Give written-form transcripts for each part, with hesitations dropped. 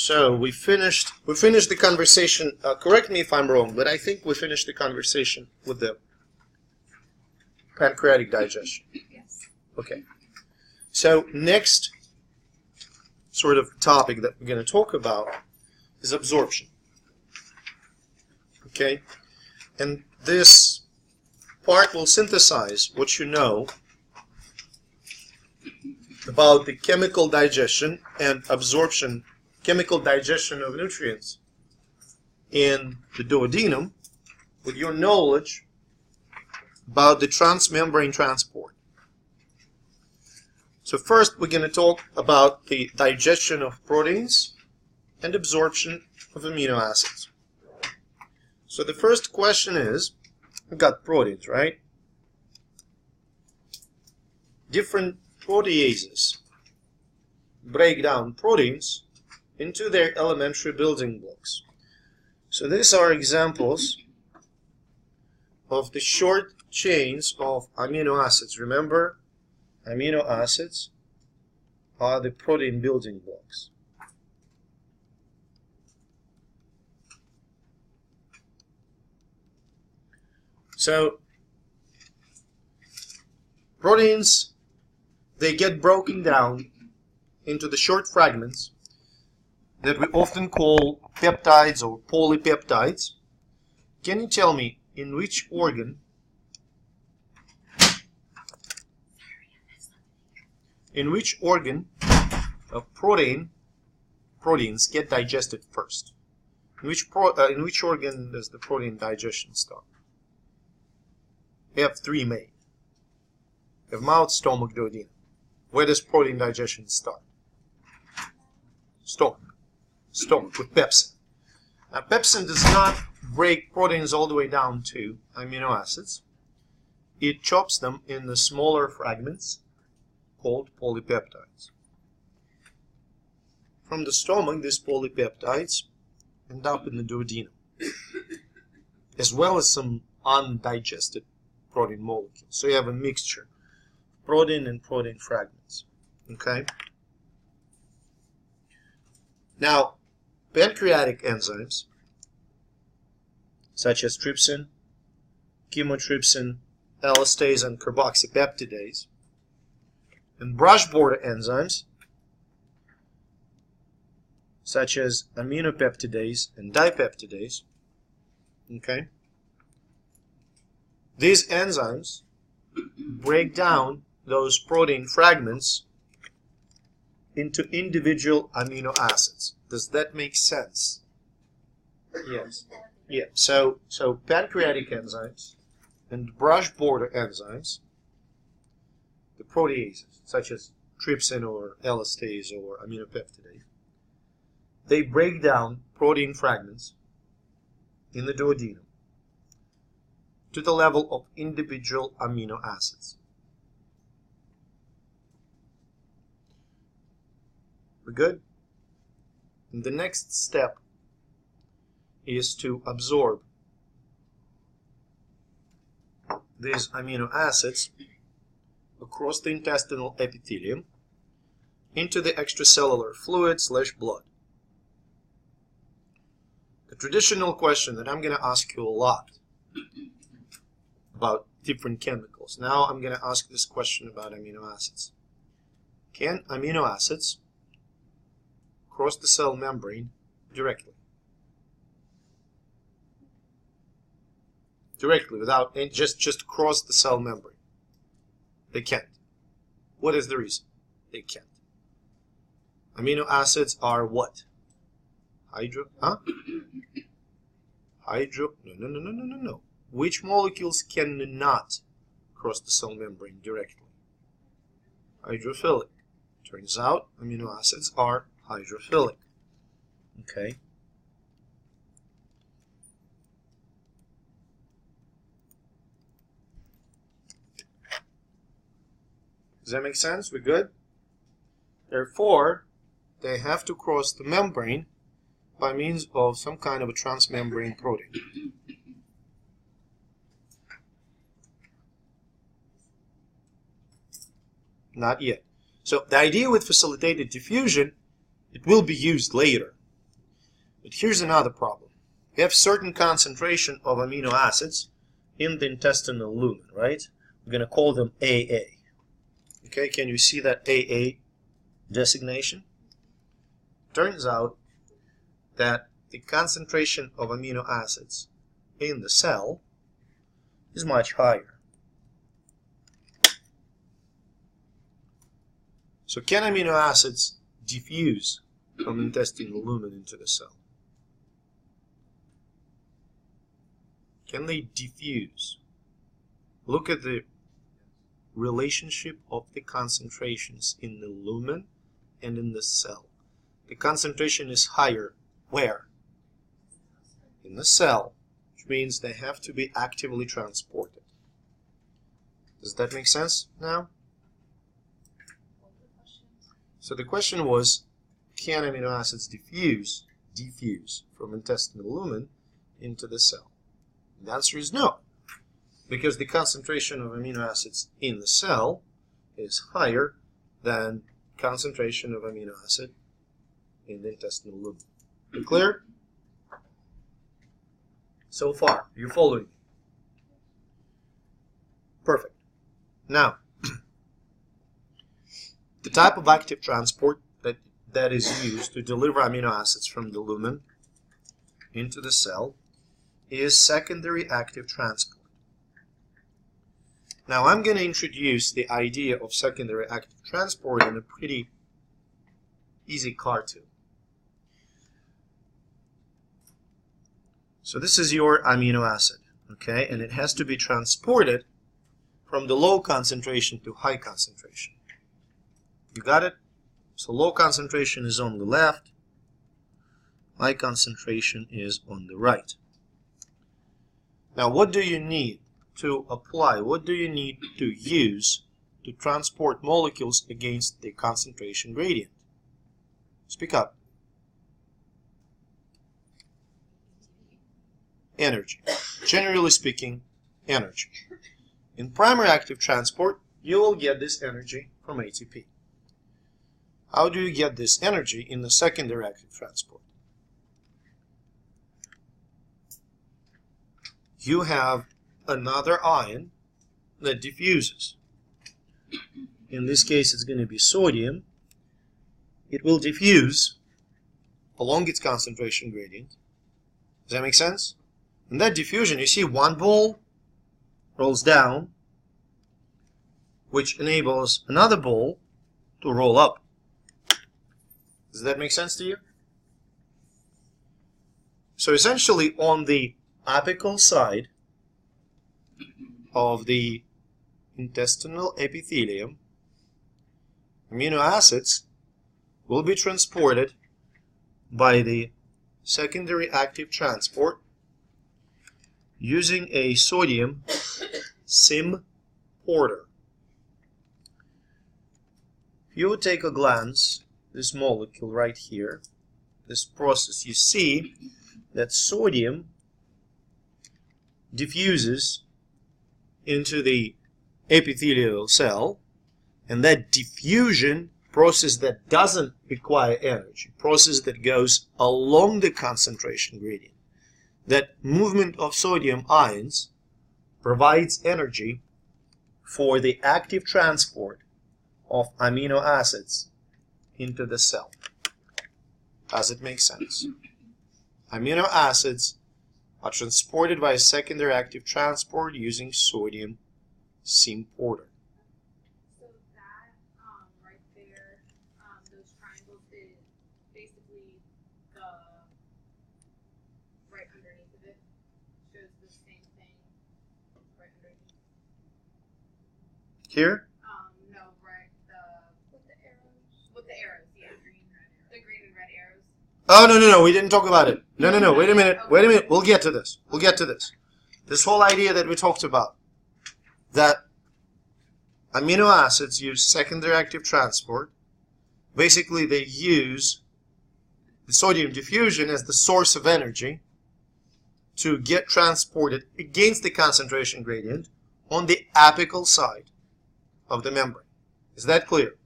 So we finished the conversation. Correct me if I'm wrong, but I think we finished the conversation with the pancreatic digestion. Yes. Okay. So next sort of topic that we're going to talk about is absorption. Okay? And this part will synthesize what you know about the chemical digestion and absorption, chemical digestion of nutrients in the duodenum with your knowledge about the transmembrane transport. So first we're going to talk about the digestion of proteins and absorption of amino acids. So the first question is, we've got proteins, right? Different proteases break down proteins into their elementary building blocks. So these are examples of the short chains of amino acids. Remember, amino acids are the protein building blocks. So proteins, they get broken down into the short fragments that we often call peptides or polypeptides. Can you tell me in which organ of proteins get digested first? In which organ does the protein digestion start? We have three main. We have mouth, stomach, duodenum. Where does protein digestion start? Stomach. Stomach with pepsin. Now, pepsin does not break proteins all the way down to amino acids. It chops them in the smaller fragments called polypeptides. From the stomach, these polypeptides end up in the duodenum, as well as some undigested protein molecules. So you have a mixture of protein and protein fragments. Okay? Now, pancreatic enzymes, such as trypsin, chymotrypsin, elastase, and carboxypeptidase, and brush border enzymes, such as aminopeptidase and dipeptidase, okay? These enzymes break down those protein fragments into individual amino acids. Does that make sense? Yes. Yeah. So pancreatic enzymes and brush border enzymes, the proteases such as trypsin or elastase or aminopeptidase, they break down protein fragments in the duodenum to the level of individual amino acids. We're good? And the next step is to absorb these amino acids across the intestinal epithelium into the extracellular fluid/blood. The traditional question that I'm going to ask you a lot about different chemicals. Now I'm going to ask this question about amino acids. Can amino acids cross the cell membrane directly? Directly, without just cross the cell membrane. They can't. What is the reason? They can't. Amino acids are what? No. Which molecules cannot cross the cell membrane directly? Hydrophilic. Turns out amino acids are hydrophilic. Okay. Does that make sense? We're good? Therefore, they have to cross the membrane by means of some kind of a transmembrane protein. Not yet. So the idea with facilitated diffusion, it will be used later. But here's another problem. We have certain concentration of amino acids in the intestinal lumen, right? We're going to call them AA. Okay, can you see that AA designation? Turns out that the concentration of amino acids in the cell is much higher. So can amino acids diffuse from intestinal lumen into the cell? Can they diffuse? Look at the relationship of the concentrations in the lumen and in the cell. The concentration is higher where? In the cell, which means they have to be actively transported. Does that make sense now? So the question was, can amino acids diffuse from intestinal lumen into the cell? The answer is no, because the concentration of amino acids in the cell is higher than concentration of amino acid in the intestinal lumen. You clear? So far, you following me? Perfect. Now, the type of active transport that is used to deliver amino acids from the lumen into the cell is secondary active transport. Now I'm going to introduce the idea of secondary active transport in a pretty easy cartoon. So this is your amino acid, okay, and it has to be transported from the low concentration to high concentration. You got it? So low concentration is on the left, high concentration is on the right. Now what do you need to apply? What do you need to use to transport molecules against the concentration gradient? Speak up. Energy. Generally speaking, energy. In primary active transport, you will get this energy from ATP. How do you get this energy in the secondary active transport? You have another ion that diffuses. In this case, it's going to be sodium. It will diffuse along its concentration gradient. Does that make sense? In that diffusion, you see one ball rolls down, which enables another ball to roll up. Does that make sense to you? So essentially, on the apical side of the intestinal epithelium, amino acids will be transported by the secondary active transport using a sodium sym porter. If you would take a glance, this molecule right here, this process, you see that sodium diffuses into the epithelial cell, and that diffusion process that doesn't require energy, process that goes along the concentration gradient. That movement of sodium ions provides energy for the active transport of amino acids into the cell. Does it make sense? Amino acids are transported by a secondary active transport using sodium sym porter. So that right there, those triangles, is basically the right underneath of it shows the same thing right underneath. Here? No, right, with the arrows. With the arrows, yeah. Green, red arrows. The green and red arrows. Oh, no, we didn't talk about it. No, wait a minute, we'll get to this. This whole idea that we talked about, that amino acids use secondary active transport. Basically, they use the sodium diffusion as the source of energy to get transported against the concentration gradient on the apical side of the membrane. Is that clear?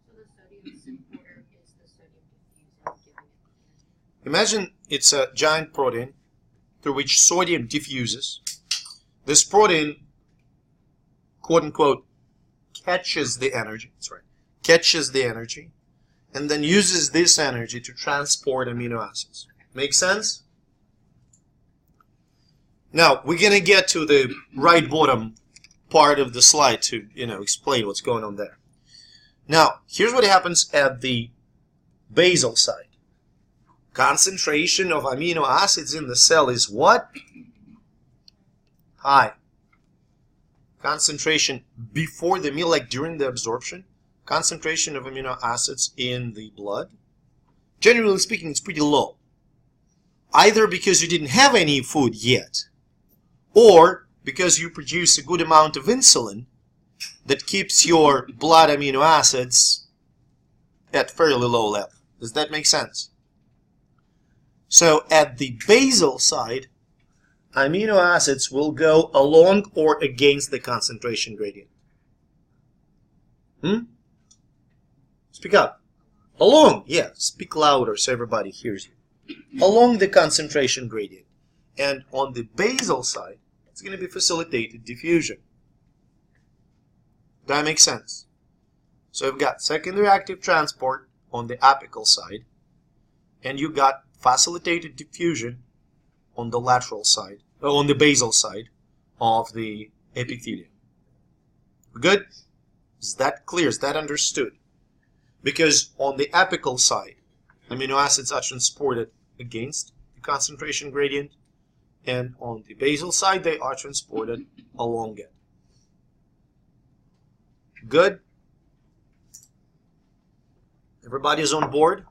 So the sodium sym porter is the sodium diffuser giving it energy. it's a giant protein through which sodium diffuses. This protein, quote unquote, catches the energy. That's right. Catches the energy and then uses this energy to transport amino acids. Make sense? Now, we're going to get to the right bottom part of the slide to, explain what's going on there. Now, here's what happens at the basal side. Concentration of amino acids in the cell is what? High. Concentration before the meal, like during the absorption, concentration of amino acids in the blood, generally speaking, it's pretty low. Either because you didn't have any food yet, or because you produce a good amount of insulin that keeps your blood amino acids at fairly low level. Does that make sense? So at the basal side, amino acids will go along or against the concentration gradient. Speak up. Along. Yeah, speak louder so everybody hears you. Along the concentration gradient. And on the basal side, it's going to be facilitated diffusion. That makes sense. So you've got secondary active transport on the apical side, and you got facilitated diffusion on the lateral side, on the basal side of the epithelium. Good? Is that clear? Is that understood? Because on the apical side, amino acids are transported against the concentration gradient, and on the basal side, they are transported along it. Good? Everybody's on board?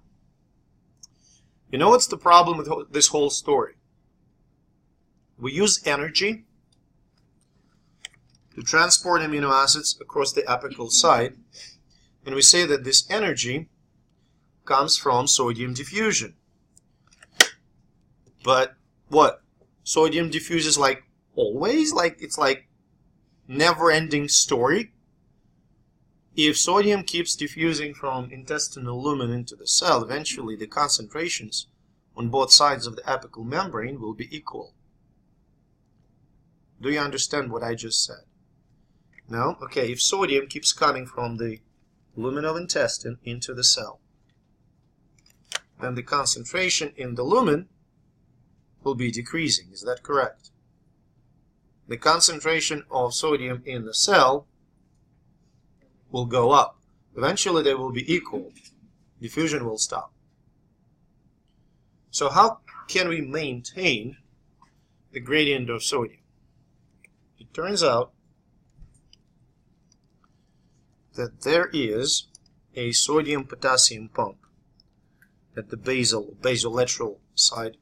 You know what's the problem with this whole story? We use energy to transport amino acids across the apical side, and we say that this energy comes from sodium diffusion. But what? Sodium diffuses like always? Like it's like never-ending story? If sodium keeps diffusing from intestinal lumen into the cell, eventually the concentrations on both sides of the apical membrane will be equal. Do you understand what I just said? No? Okay, if sodium keeps coming from the lumen of intestine into the cell, then the concentration in the lumen will be decreasing. Is that correct? The concentration of sodium in the cell will go up. Eventually they will be equal. Diffusion will stop. So how can we maintain the gradient of sodium? It turns out that there is a sodium-potassium pump at the basolateral side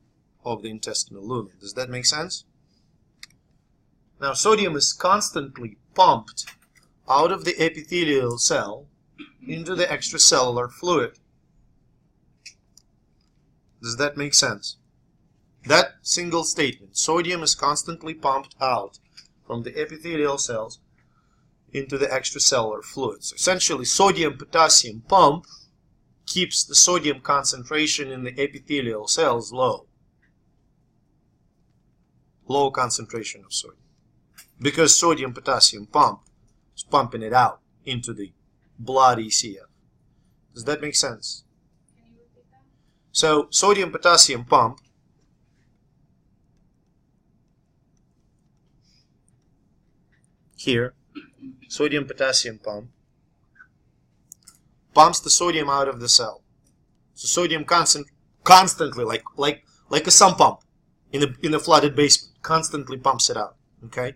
of the intestinal lumen. Does that make sense? Now, sodium is constantly pumped out of the epithelial cell into the extracellular fluid. Does that make sense? That single statement, sodium is constantly pumped out from the epithelial cells into the extracellular fluid. So essentially, sodium-potassium pump keeps the sodium concentration in the epithelial cells low. Low concentration of sodium. Because sodium-potassium pump is pumping it out into the blood ECF. Does that make sense? Can you repeat that? So, sodium-potassium pump here, sodium-potassium pump pumps the sodium out of the cell. So sodium constantly, like a sump pump in a flooded basement, constantly pumps it out. Okay,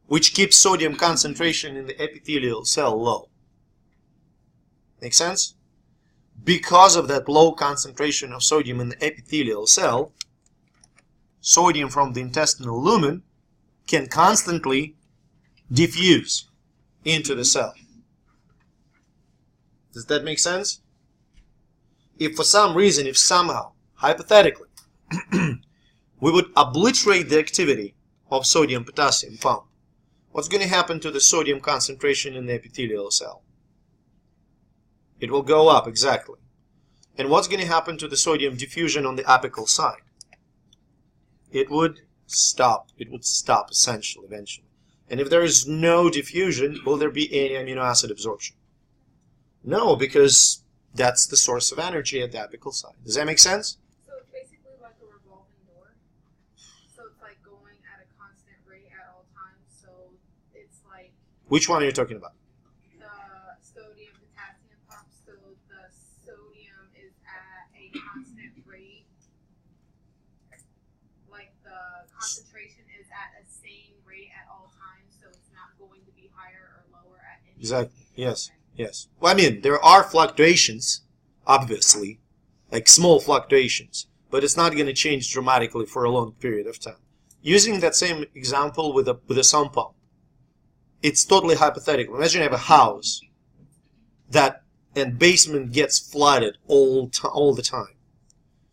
which keeps sodium concentration in the epithelial cell low. Make sense? Because of that low concentration of sodium in the epithelial cell, sodium from the intestinal lumen can constantly diffuse into the cell. Does that make sense? If for some reason, if somehow, hypothetically, we would obliterate the activity of sodium-potassium pump, what's going to happen to the sodium concentration in the epithelial cell? It will go up, exactly. And what's going to happen to the sodium diffusion on the apical side? It would stop. It would stop essentially eventually. And if there is no diffusion, will there be any amino acid absorption? No, because that's the source of energy at the apical side. Does that make sense? So it's basically like a revolving door. So it's like going at a constant rate at all times. So it's like... Which one are you talking about? The sodium-potassium pump. So the sodium is at a constant rate. Like the concentration is at a same rate at all times. So it's not going to be higher or lower at any... Exactly. Yes. Yes. Well, I mean, there are fluctuations, obviously, like small fluctuations, but it's not going to change dramatically for a long period of time. Using that same example with a sump pump, it's totally hypothetical. Imagine you have a house and basement gets flooded all the time.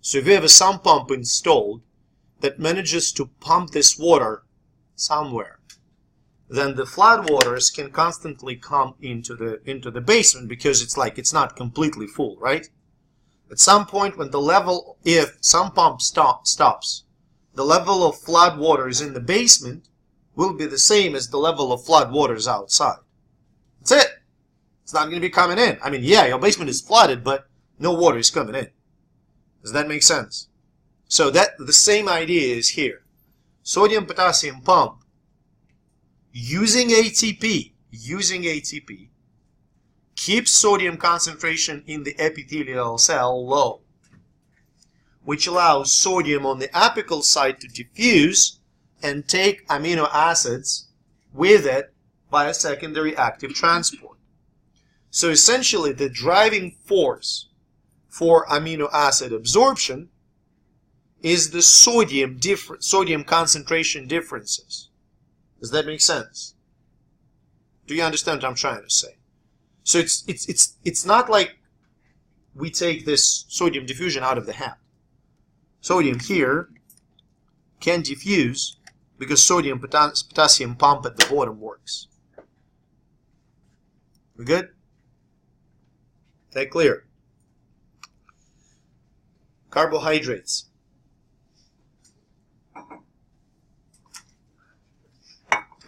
So if you have a sump pump installed that manages to pump this water somewhere, then the flood waters can constantly come into the basement because it's not completely full, right? At some point when if some pump stops, the level of flood waters in the basement will be the same as the level of flood waters outside. That's it. It's not going to be coming in. I mean, yeah, your basement is flooded, but no water is coming in. Does that make sense? So the same idea is here. Sodium-potassium pump, using ATP, keeps sodium concentration in the epithelial cell low, which allows sodium on the apical side to diffuse and take amino acids with it by a secondary active transport. So essentially, the driving force for amino acid absorption is the sodium concentration differences. Does that make sense? Do you understand what I'm trying to say? So it's not like we take this sodium diffusion out of the hat. Sodium here can diffuse because sodium potassium pump at the bottom works. We good? That clear? Carbohydrates.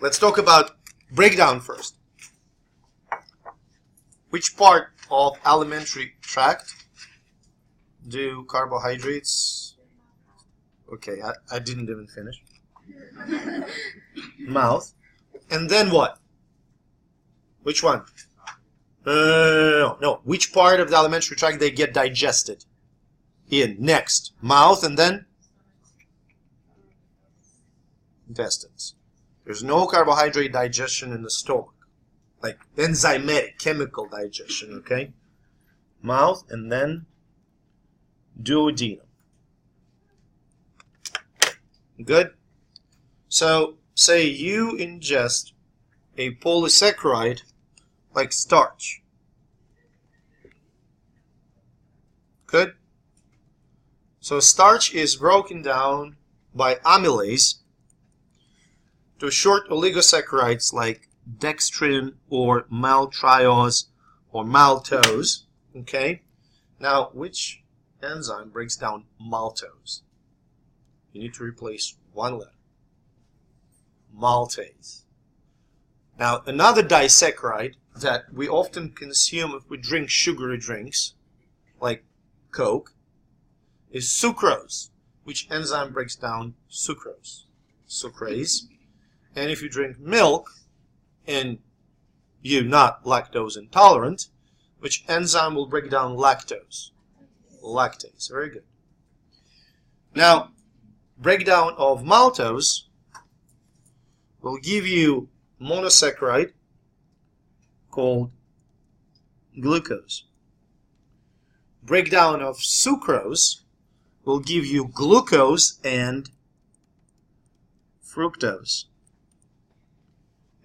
Let's talk about breakdown first. Which part of alimentary tract do carbohydrates? Okay, I didn't even finish. Mouth. And then what? Which one? No. Which part of the alimentary tract they get digested? In. Next. Mouth and then? Intestines. There's no carbohydrate digestion in the stomach. Like enzymatic, chemical digestion, okay? Mouth and then duodenum. Good? So, say you ingest a polysaccharide like starch. Good? So starch is broken down by amylase to short oligosaccharides like dextrin or maltriose or maltose. Okay? Now, which enzyme breaks down maltose? You need to replace one letter. Maltase. Now, another disaccharide that we often consume if we drink sugary drinks, like Coke, is sucrose. Which enzyme breaks down sucrose? Sucrase. And if you drink milk, and you're not lactose intolerant, which enzyme will break down lactose? Lactase. Very good. Now, breakdown of maltose will give you monosaccharide called glucose. Breakdown of sucrose will give you glucose and fructose.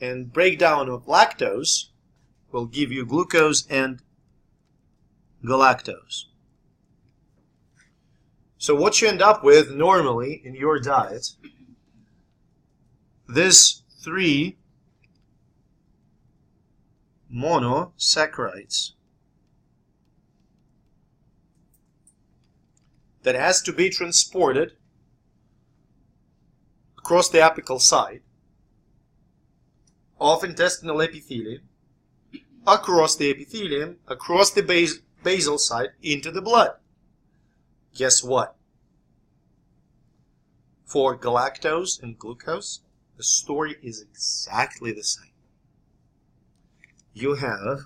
And breakdown of lactose will give you glucose and galactose. So what you end up with normally in your diet, these three monosaccharides. that has to be transported across the apical side of intestinal epithelium, across the epithelium, across the basal side, into the blood. Guess what? For galactose and glucose, the story is exactly the same. You have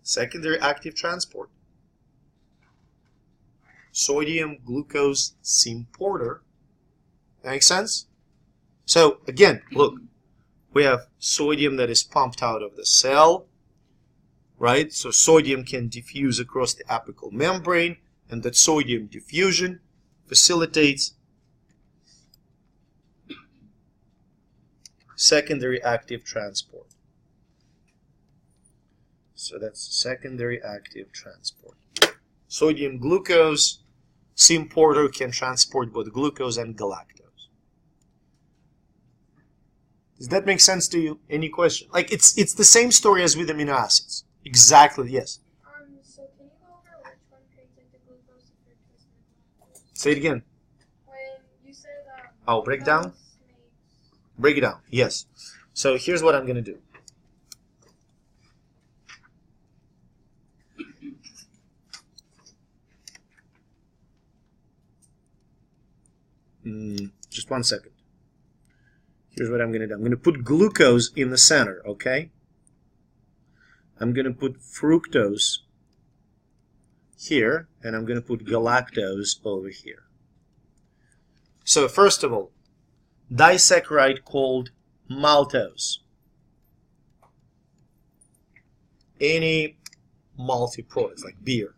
secondary active transport. Sodium glucose symporter. Make sense? So again, look, we have sodium that is pumped out of the cell, right? So sodium can diffuse across the apical membrane, and that sodium diffusion facilitates secondary active transport. So that's secondary active transport. Sodium glucose symporter can transport both glucose and galactose. Does that make sense to you? Any question? Like it's the same story as with amino acids. Exactly, yes. So can you go over which one creates like the glucose, the fructose, and the galactose? Say it again. When you said Oh, breakdown? glucose makes... Break it down. Yes. So here's what I'm going to do. Just one second. Here's what I'm going to do. I'm going to put glucose in the center, okay? I'm going to put fructose here, and I'm going to put galactose over here. So first of all, disaccharide called maltose. Any malty products like beer,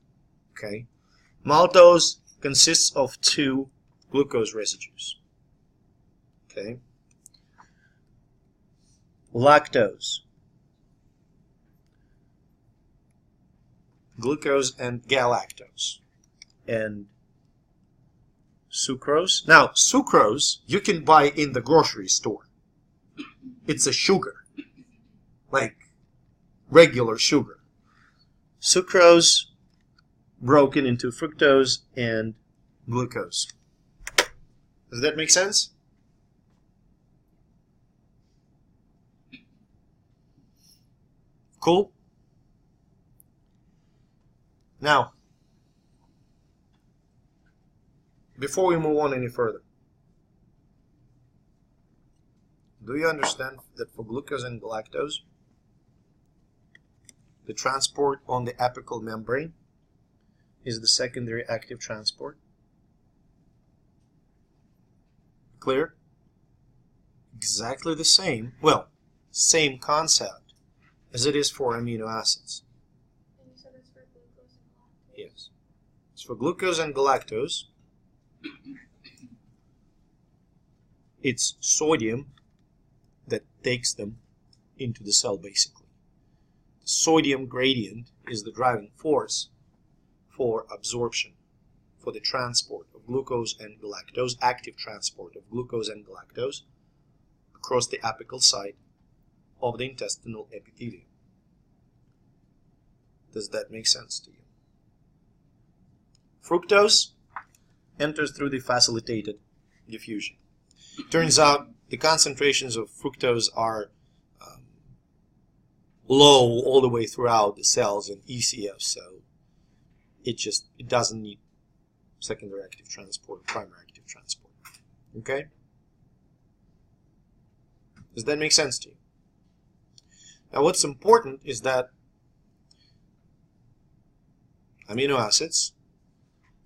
okay? Maltose consists of two glucose residues, okay? Lactose, glucose and galactose, and sucrose. Now, sucrose you can buy in the grocery store. It's a sugar, like regular sugar. Sucrose broken into fructose and glucose. Does that make sense? Cool? Now, before we move on any further, do you understand that for glucose and galactose, the transport on the apical membrane is the secondary active transport? Clear? Exactly the same, well, same concept as it is for amino acids. And you said it's for glucose and galactose? Yes. It's for glucose and galactose. It's sodium that takes them into the cell, basically. The sodium gradient is the driving force for absorption, for the transport of glucose and galactose, active transport of glucose and galactose across the apical side of the intestinal epithelium. Does that make sense to you? Fructose enters through the facilitated diffusion. Turns out the concentrations of fructose are low all the way throughout the cells and ECF, so it doesn't need secondary active transport, primary active transport. Okay? Does that make sense to you? Now what's important is that amino acids,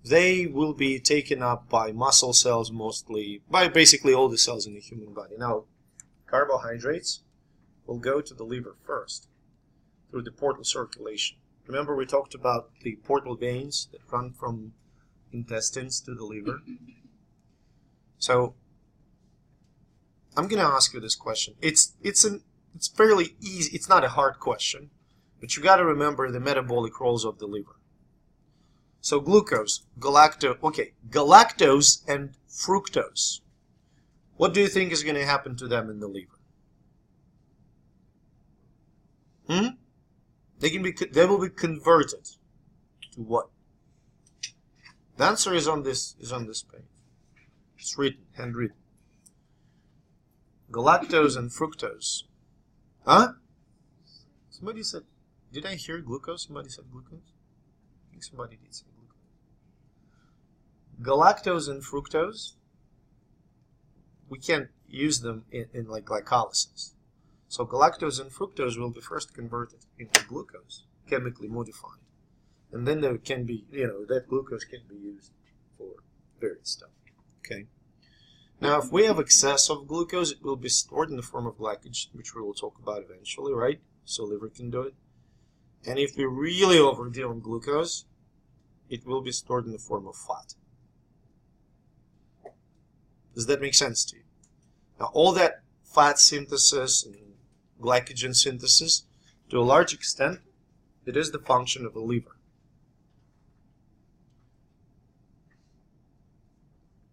they will be taken up by muscle cells mostly, by basically all the cells in the human body. Now, carbohydrates will go to the liver first through the portal circulation. Remember we talked about the portal veins that run from intestines to the liver? So, I'm going to ask you this question. It's fairly easy. It's not a hard question, but you got to remember the metabolic roles of the liver. So glucose, galactose and fructose. What do you think is going to happen to them in the liver? They will be converted to what? The answer is on this page. It's written, handwritten. Galactose and fructose. Huh? Somebody said, did I hear glucose? Somebody said glucose? I think somebody did say glucose. Galactose and fructose, we can't use them in like glycolysis. So galactose and fructose will be first converted into glucose, chemically modified. And then there can be, that glucose can be used for various stuff. Okay. Now, if we have excess of glucose, it will be stored in the form of glycogen, which we will talk about eventually, right? So liver can do it. And if we really overdo on glucose, it will be stored in the form of fat. Does that make sense to you? Now, all that fat synthesis and glycogen synthesis, to a large extent, it is the function of the liver.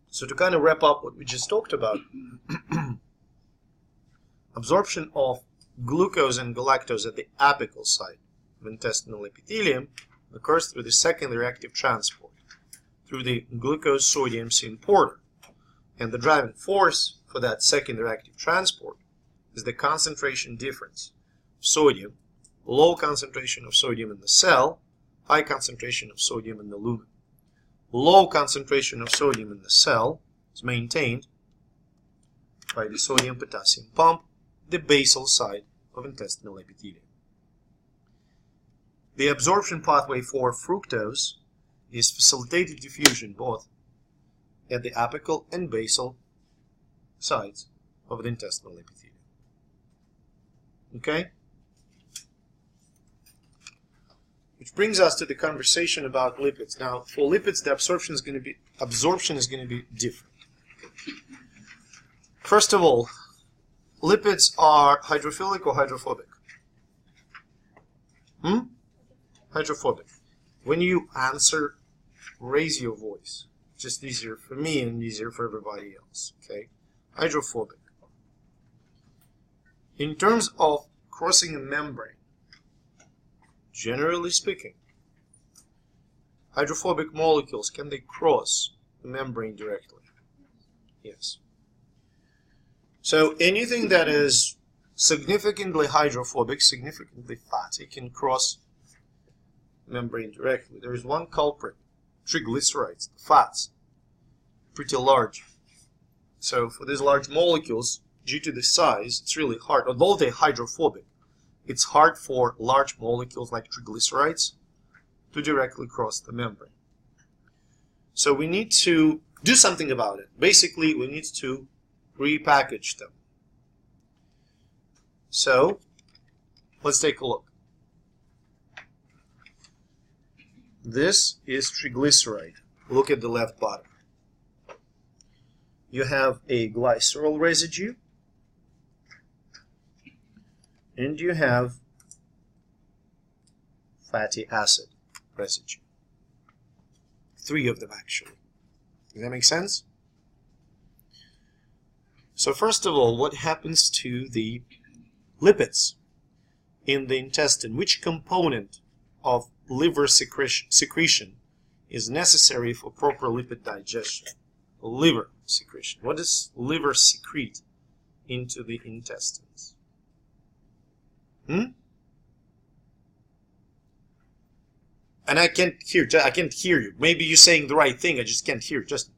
So to kind of wrap up what we just talked about, absorption of glucose and galactose at the apical site of intestinal epithelium occurs through the secondary active transport, through the glucose-sodium syn-porter. And the driving force for that secondary active transport is the concentration difference of sodium, low concentration of sodium in the cell, high concentration of sodium in the lumen. Low concentration of sodium in the cell is maintained by the sodium-potassium pump, the basal side of intestinal epithelium. The absorption pathway for fructose is facilitated diffusion both at the apical and basal sides of the intestinal epithelium. Okay? Which brings us to the conversation about lipids. Now, for lipids, the absorption is going to be different. First of all, lipids are hydrophilic or hydrophobic? Hydrophobic. When you answer, raise your voice. Just easier for me and easier for everybody else. Okay? Hydrophobic. In terms of crossing a membrane, generally speaking, hydrophobic molecules, can they cross the membrane directly? Yes. So anything that is significantly hydrophobic, significantly fatty, can cross membrane directly. There is one culprit, triglycerides, fats, pretty large. So for these large molecules, due to the size, it's really hard, although they're hydrophobic, it's hard for large molecules like triglycerides to directly cross the membrane. So we need to do something about it. Basically, we need to repackage them. So, let's take a look. This is triglyceride. Look at the left bottom. You have a glycerol residue, and you have fatty acid residue. 3 of them, actually. Does that make sense? So first of all, what happens to the lipids in the intestine? Which component of liver secretion is necessary for proper lipid digestion? Liver secretion. What does liver secrete into the intestines? And I can't hear you. Maybe you're saying the right thing, I just can't hear. Just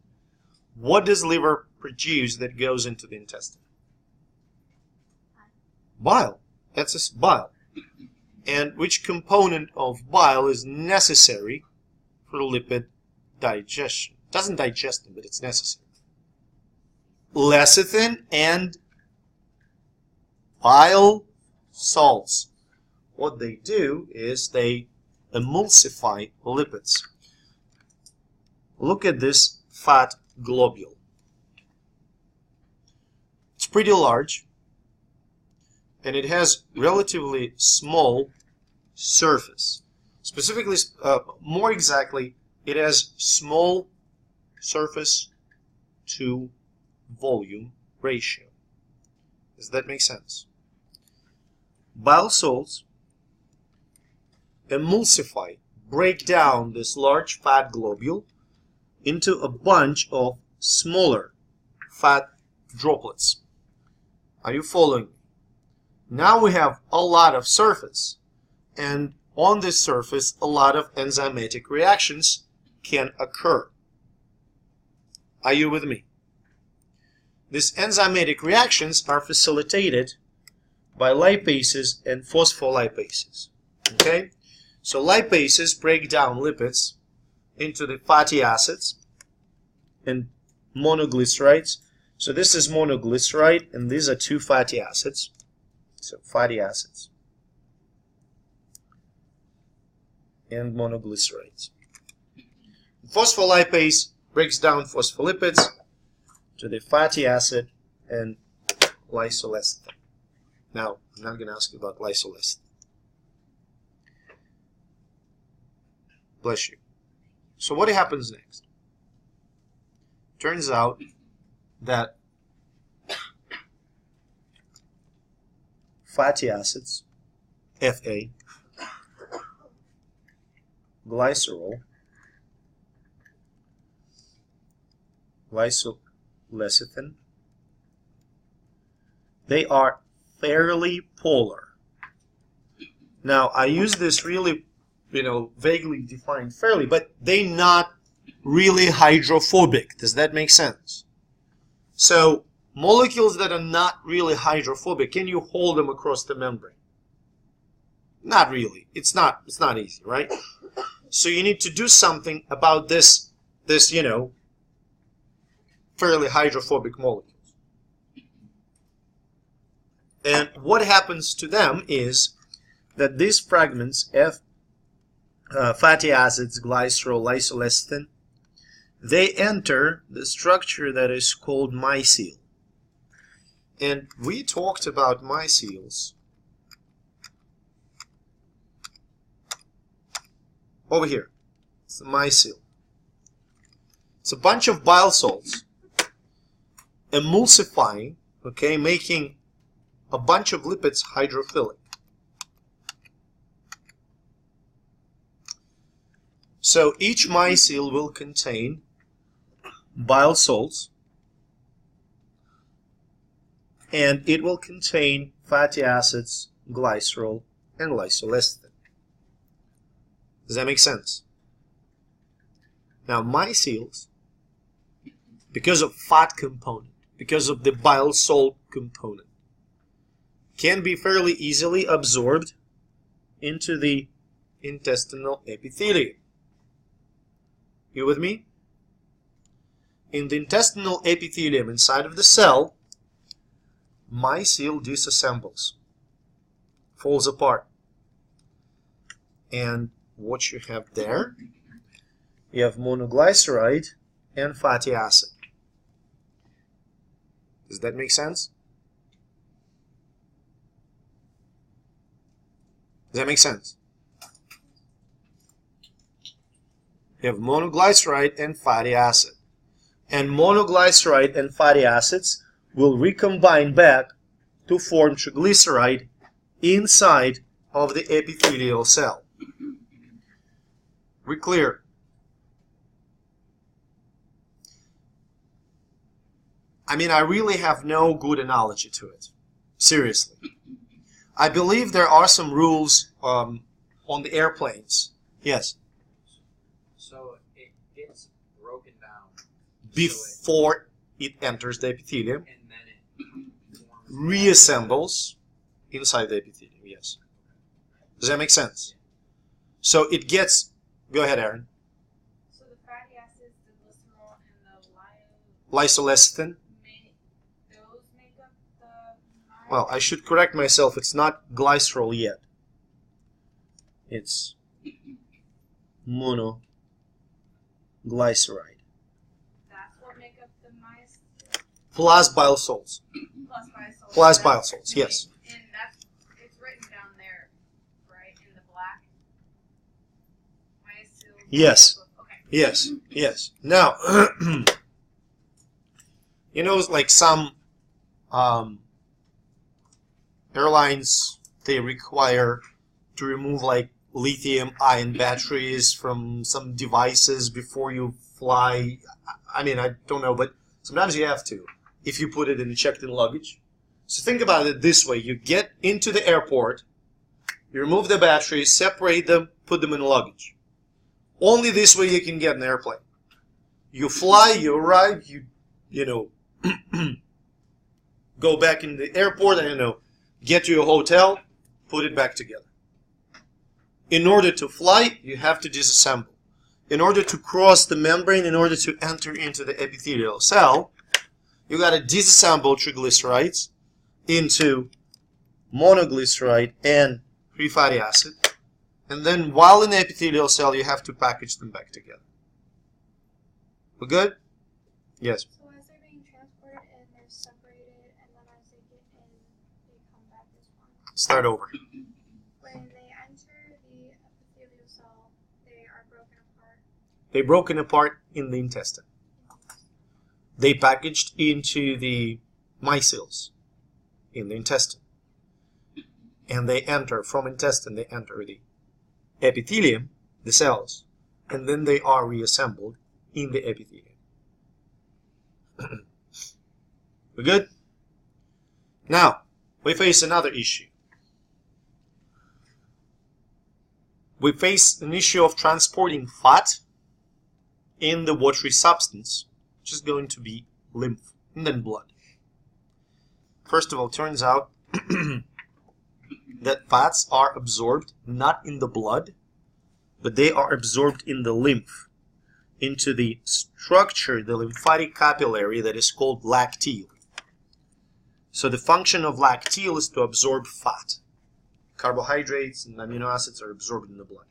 what does liver produce that goes into the intestine? Bile. That's bile. And which component of bile is necessary for lipid digestion? It doesn't digest them, but it's necessary. Lecithin and bile salts. What they do is they emulsify lipids. Look at this fat globule. It's pretty large, and it has relatively small surface. Specifically, more exactly, it has small surface to volume ratio. Does that make sense? Bile salts emulsify, break down this large fat globule into a bunch of smaller fat droplets. Are you following me? Now we have a lot of surface, and on this surface a lot of enzymatic reactions can occur. Are you with me? These enzymatic reactions are facilitated by lipases and phospholipases. Okay? So lipases break down lipids into the fatty acids and monoglycerides. So this is monoglyceride, and these are two fatty acids. So fatty acids and monoglycerides. Phospholipase breaks down phospholipids to the fatty acid and lysolecithin. Now, I'm not going to ask you about lysolecithin. Bless you. So what happens next? Turns out that fatty acids, Fa, glycerol, lysolecithin, they are fairly polar. Now, I use this really, vaguely defined fairly, but they're not really hydrophobic. Does that make sense? So, molecules that are not really hydrophobic, can you hold them across the membrane? Not really. It's not easy, right? So you need to do something about this fairly hydrophobic molecules. And what happens to them is that these fragments, fatty acids, glycerol, lysolecithin, they enter the structure that is called micelle. And we talked about micelles over here. It's the micelle. It's a bunch of bile salts emulsifying, okay, making a bunch of lipids hydrophilic. So each micelle will contain bile salts, and it will contain fatty acids, glycerol, and lysolecithin. Does that make sense? Now, micelles, because of fat component, because of the bile salt component, can be fairly easily absorbed into the intestinal epithelium. You with me? In the intestinal epithelium inside of the cell, micelle disassembles, falls apart. And what you have there, you have monoglyceride and fatty acid. Does that make sense? Does that make sense? You have monoglyceride and fatty acid. And monoglyceride and fatty acids will recombine back to form triglyceride inside of the epithelial cell. We clear? I mean, I really have no good analogy to it. Seriously. I believe there are some rules on the airplanes. Yes? So it gets broken down Before it enters the epithelium. and then it forms Reassembles inside the epithelium. Yes. Does that make sense? So it gets... Go ahead, Aaron. So the fatty acids, the glycerol, and the Lysolecithin. those make up the... Well, I should correct myself. It's not glycerol yet. It's monoglyceride. That's what make up the micelle? Plus bile salts. Plus bile salts. Plus bile salts, yes. And that's, it's written down there, right, in the black? Micelle. Yes. Okay. Yes. Yes. Now, like some airlines, they require to remove like lithium-ion batteries from some devices before you fly. I mean, I don't know, but sometimes you have to if you put it in checked-in luggage. So think about it this way. You get into the airport, you remove the batteries, separate them, put them in luggage. Only this way you can get an airplane. You fly, you arrive, you know, go back in the airport and, you know, get to your hotel, put it back together. In order to fly, you have to disassemble. In order to cross the membrane, in order to enter into the epithelial cell, you got to disassemble triglycerides into monoglyceride and free fatty acid. And then while in the epithelial cell, you have to package them back together. We good? Yes. So as they're being transported and they're separated, and then as they get in, they come back as one. Start over. When they enter the epithelial cell, they are broken apart. They're broken apart in the intestine. They packaged into the micelles in the intestine. And they enter, from intestine, they enter the epithelium, the cells, and then they are reassembled in the epithelium. We good? Now, we face another issue. We face an issue of transporting fat in the watery substance, which is going to be lymph and then blood. First of all, turns out that fats are absorbed not in the blood, but they are absorbed in the lymph, into the structure, the lymphatic capillary that is called lacteal. So the function of lacteal is to absorb fat. Carbohydrates and amino acids are absorbed in the blood.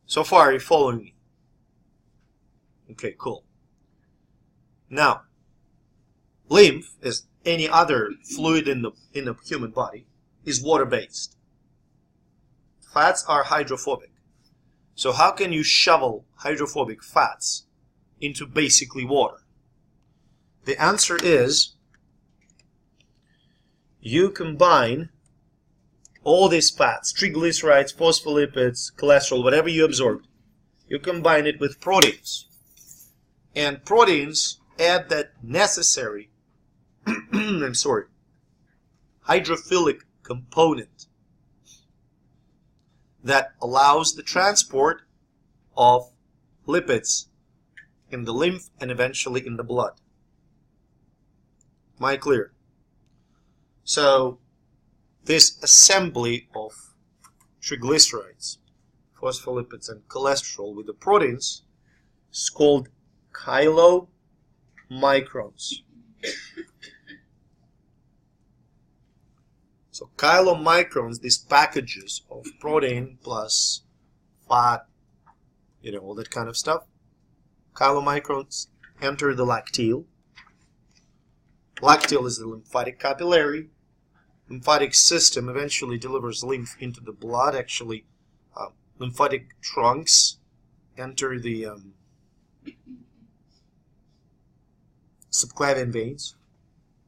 So far, are you following me? Okay, cool. Now, lymph, as any other fluid in the human body, is water-based. Fats are hydrophobic. So how can you shovel hydrophobic fats into basically water? The answer is you combine all these fats, triglycerides, phospholipids, cholesterol, whatever you absorbed, you combine it with proteins. And proteins add that necessary, hydrophilic component that allows the transport of lipids in the lymph and eventually in the blood. Am I clear? So this assembly of triglycerides, phospholipids and cholesterol with the proteins is called chylomicrons. So chylomicrons, these packages of protein plus fat, you know, all that kind of stuff. Chylomicrons enter the lacteal. Lacteal is the lymphatic capillary. Lymphatic system eventually delivers lymph into the blood. Actually, lymphatic trunks enter the subclavian veins,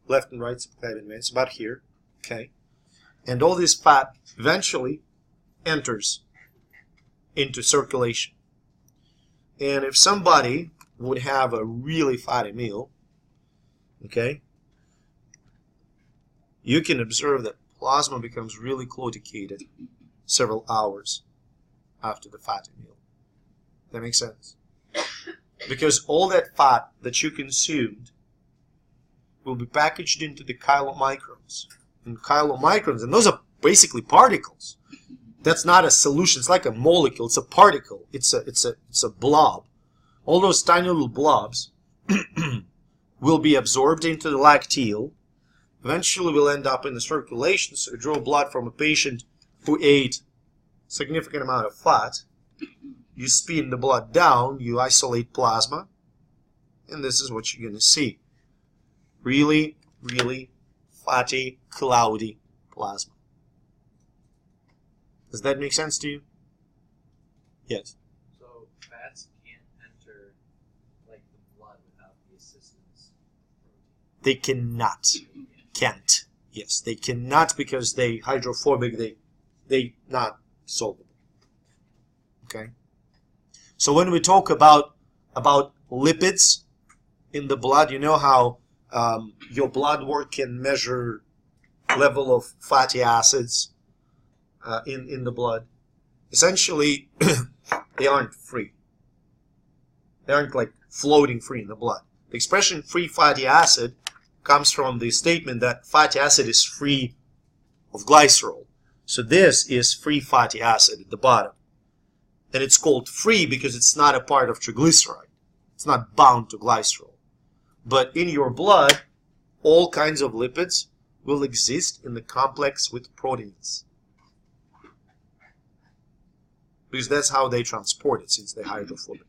left and right subclavian veins, about here. Okay. And all this fat eventually enters into circulation. And if somebody would have a really fatty meal, okay, you can observe that plasma becomes really claudicated several hours after the fatty meal. That makes sense? Because all that fat that you consumed will be packaged into the chylomicrons. And chylomicrons, and those are basically particles. That's not a solution. It's like a molecule. It's a particle. It's a blob. All those tiny little blobs will be absorbed into the lacteal. Eventually, will end up in the circulation. So you draw blood from a patient who ate a significant amount of fat. You spin the blood down. You isolate plasma, and this is what you're going to see. Really, really fatty, cloudy plasma. Does that make sense to you? Yes. So fats can't enter like the blood without the assistance of protein. They cannot. Can't. Yes, they cannot because they hydrophobic. They not soluble. Okay. So when we talk about lipids in the blood, you know how your blood work can measure level of fatty acids in the blood. Essentially, they aren't free. They aren't like floating free in the blood. The expression free fatty acid comes from the statement that fatty acid is free of glycerol. So this is free fatty acid at the bottom. And it's called free because it's not a part of triglyceride. It's not bound to glycerol. But in your blood, all kinds of lipids will exist in the complex with proteins. Because that's how they transport it, since they're hydrophobic.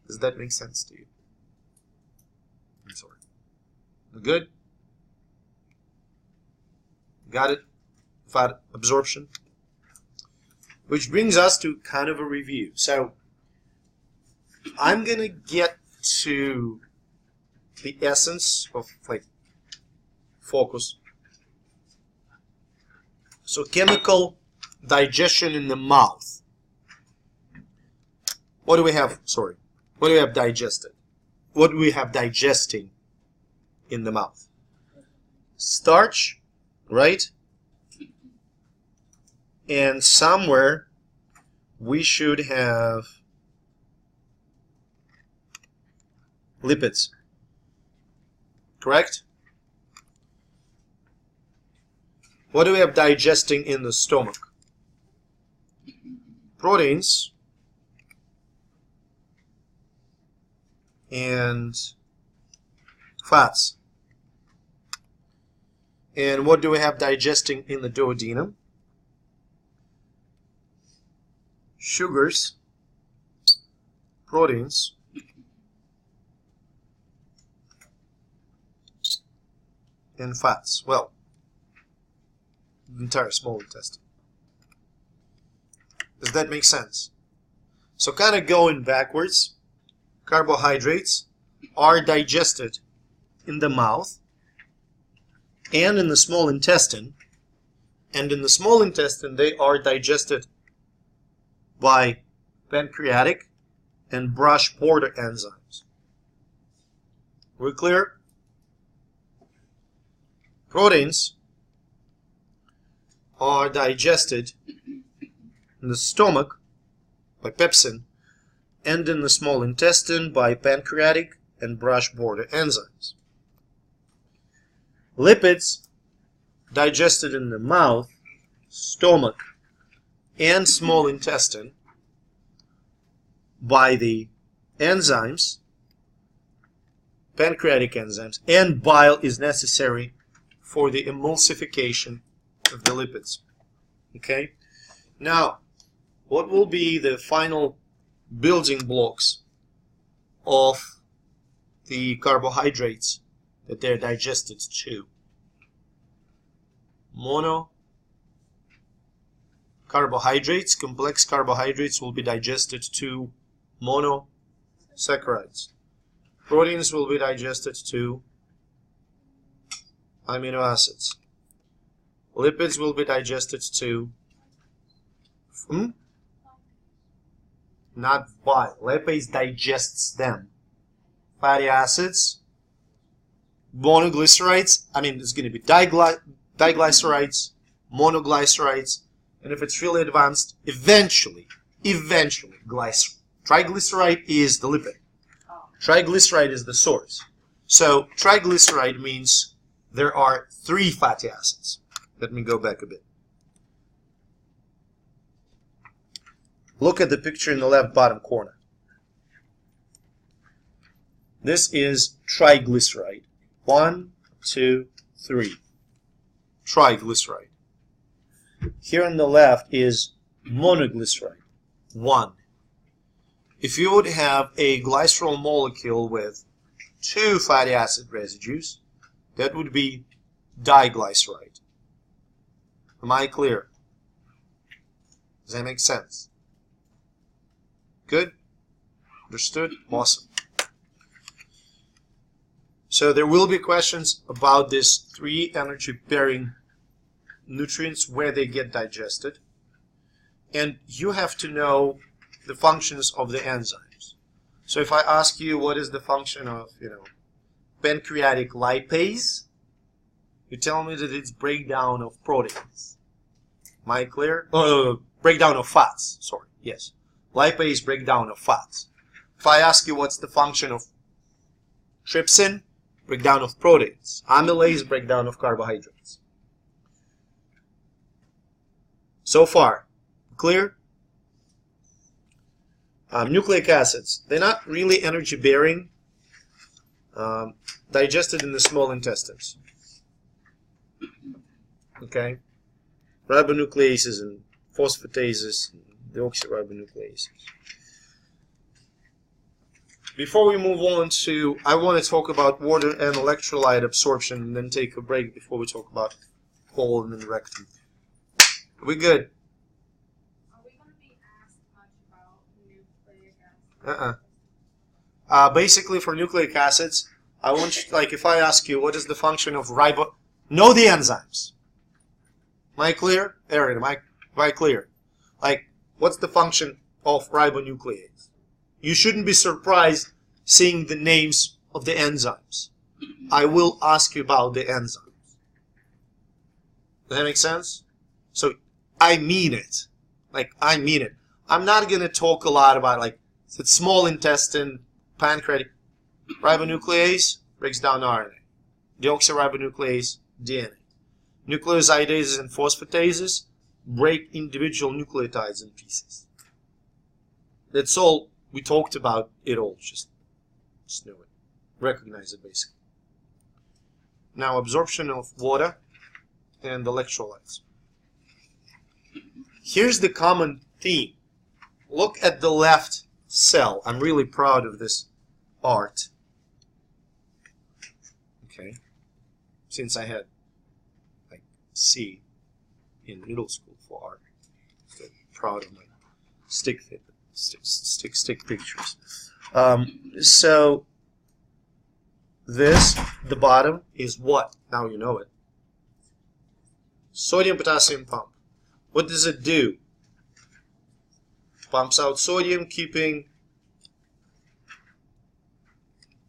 Does that make sense to you? I'm sorry. Good? Got it? Fat absorption? Which brings us to kind of a review. So, I'm going to get to the essence of, like, focus. So, chemical digestion in the mouth. What do we have? Sorry. What do we have digested? What do we have digesting in the mouth? Starch, right? And somewhere we should have lipids. Correct? What do we have digesting in the stomach? Proteins and fats. And what do we have digesting in the duodenum? Sugars, proteins, and fats. Well, the entire small intestine. Does that make sense? So kind of going backwards, carbohydrates are digested in the mouth and in the small intestine. And in the small intestine, they are digested by pancreatic and brush border enzymes. We're clear? Proteins are digested in the stomach by pepsin and in the small intestine by pancreatic and brush border enzymes. Lipids digested in the mouth, stomach, and small intestine by the enzymes, pancreatic enzymes, and bile is necessary for the emulsification of the lipids. Okay? Now, what will be the final building blocks of the carbohydrates that they're digested to? Carbohydrates, complex carbohydrates will be digested to monosaccharides. Proteins will be digested to amino acids. Lipids will be digested to not bile. Lipase digests them. Fatty acids, monoglycerides, it's going to be diglycerides, monoglycerides, and if it's really advanced, eventually, triglyceride is the lipid. Triglyceride is the source. So triglyceride means there are 3 fatty acids. Let me go back a bit. Look at the picture in the left bottom corner. This is triglyceride. 1, 2, 3. Triglyceride. Here on the left is monoglyceride. 1. If you would have a glycerol molecule with 2 fatty acid residues, that would be diglyceride. Am I clear? Does that make sense? Good? Understood? Awesome. So there will be questions about these 3 energy-bearing nutrients, where they get digested. And you have to know the functions of the enzymes. So if I ask you what is the function of, pancreatic lipase, you tell me that it's breakdown of proteins. Am I clear? Oh, breakdown of fats. Sorry. Yes. Lipase, breakdown of fats. If I ask you what's the function of trypsin, breakdown of proteins. Amylase, breakdown of carbohydrates. So far, clear? Nucleic acids. They're not really energy bearing. Digested in the small intestines. Okay? Ribonucleases and phosphatases, and deoxyribonucleases. Before we move on to, I want to talk about water and electrolyte absorption, and then take a break before we talk about colon and rectum. Are we good? Are we going to be asked much about nucleic acids? Basically, for nucleic acids, I want you, like, if I ask you what is the function of know the enzymes. Am I clear? Aaron, am I clear? Like, what's the function of ribonuclease? You shouldn't be surprised seeing the names of the enzymes. I will ask you about the enzymes. Does that make sense? So, I mean it. Like, I mean it. I'm not going to talk a lot about, like, the small intestine, pancreatic. Ribonuclease breaks down RNA. Deoxyribonuclease, DNA. Nucleosidases and phosphatases break individual nucleotides in pieces. That's all. We talked about it all. Just know it. Recognize it, basically. Now, absorption of water and electrolytes. Here's the common theme. Look at the left cell. I'm really proud of this art. Okay. Since I had like C in middle school for art. So proud of my stick pictures. So this, the bottom, is what? Now you know it. Sodium-potassium pump. What does it do? Pumps out sodium, keeping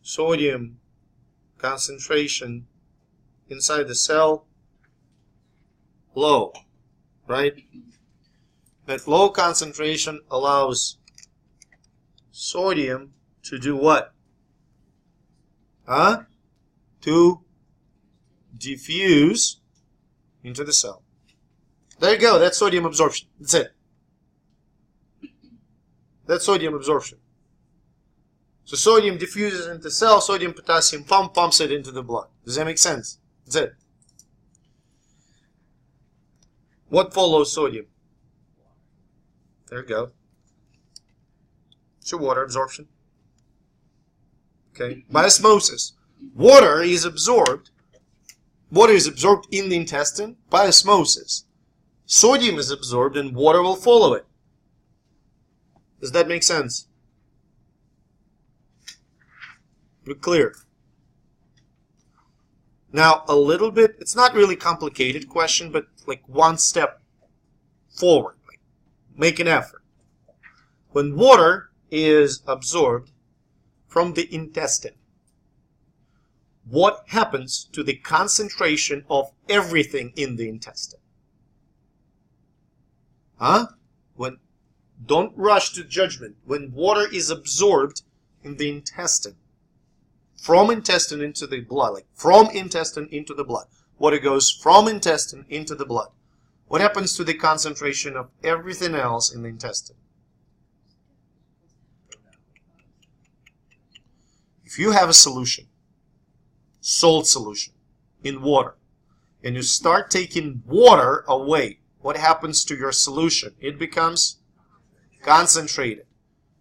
sodium concentration inside the cell low, right? That low concentration allows sodium to do what? To diffuse into the cell. There you go. That's sodium absorption. That's it. That's sodium absorption. So sodium diffuses into the cell, sodium-potassium pumps it into the blood. Does that make sense? That's it. What follows sodium? There you go. It's your water absorption. Okay. By osmosis. Water is absorbed in the intestine by osmosis. Sodium is absorbed and water will follow it. Does that make sense? We're clear. Now, a little bit, it's not really complicated question, but like one step forward. Like, make an effort. When water is absorbed from the intestine, what happens to the concentration of everything in the intestine? Don't rush to judgment. When water is absorbed in the intestine, from intestine into the blood, like from intestine into the blood, water goes from intestine into the blood. What happens to the concentration of everything else in the intestine? If you have a solution, salt solution, in water, and you start taking water away, what happens to your solution? It becomes concentrated.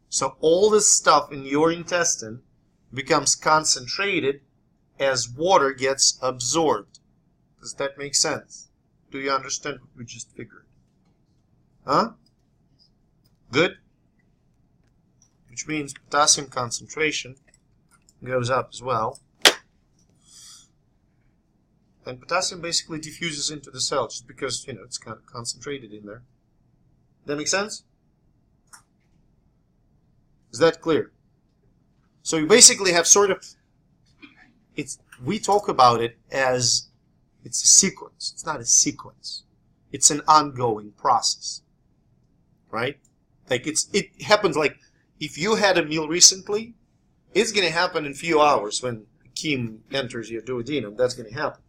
So all this stuff in your intestine becomes concentrated as water gets absorbed. Does that make sense? Do you understand what we just figured? Good? Which means potassium concentration goes up as well. And potassium basically diffuses into the cell just because, it's kind of concentrated in there. That make sense? that clear? So you basically have sort of, we talk about it as it's a sequence. It's not a sequence. It's an ongoing process, right? Like it happens like if you had a meal recently, it's going to happen in a few hours when chem enters your duodenum. That's going to happen.